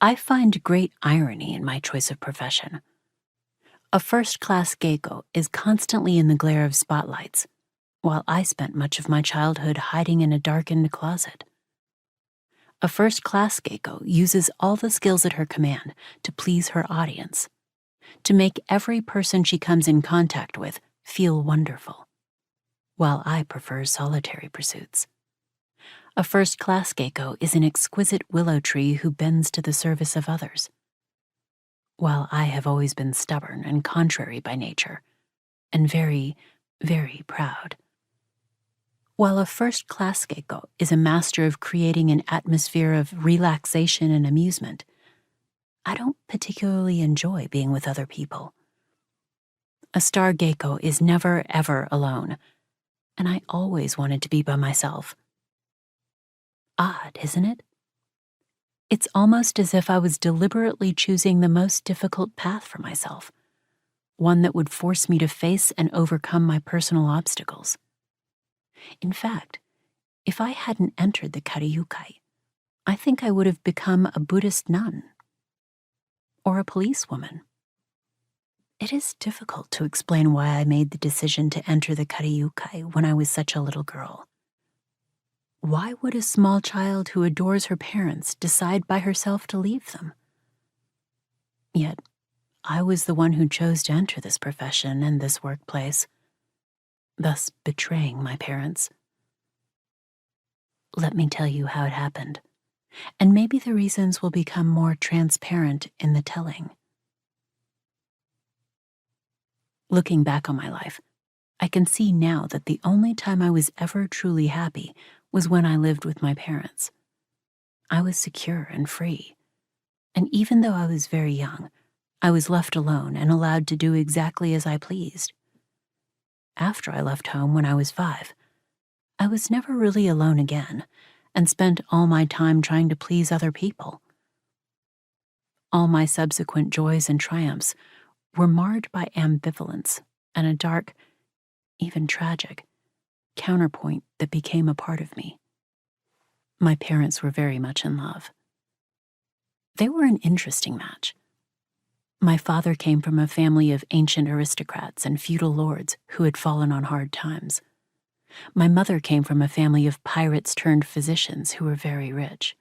I find great irony in my choice of profession. A first-class geiko is constantly in the glare of spotlights, while I spent much of my childhood hiding in a darkened closet. A first-class geiko uses all the skills at her command to please her audience, to make every person she comes in contact with feel wonderful, while I prefer solitary pursuits. A first-class geiko is an exquisite willow tree who bends to the service of others, while I have always been stubborn and contrary by nature, and very, very proud. While a first-class geiko is a master of creating an atmosphere of relaxation and amusement, I don't particularly enjoy being with other people. A star geiko is never, ever alone, and I always wanted to be by myself. Odd, isn't it? It's almost as if I was deliberately choosing the most difficult path for myself, one that would force me to face and overcome my personal obstacles. In fact, if I hadn't entered the karaoke, I think I would have become a Buddhist nun or a policewoman. It is difficult to explain why I made the decision to enter the karaoke when I was such a little girl. Why would a small child who adores her parents decide by herself to leave them? Yet, I was the one who chose to enter this profession and this workplace, thus betraying my parents. Let me tell you how it happened, and maybe the reasons will become more transparent in the telling. Looking back on my life, I can see now that the only time I was ever truly happy was when I lived with my parents. I was secure and free, and even though I was very young, I was left alone and allowed to do exactly as I pleased. After I left home when I was 5, I was never really alone again and spent all my time trying to please other people. All my subsequent joys and triumphs were marred by ambivalence and a dark, even tragic, counterpoint that became a part of me. My parents were very much in love. They were an interesting match. My father came from a family of ancient aristocrats and feudal lords who had fallen on hard times. My mother came from a family of pirates turned physicians who were very rich.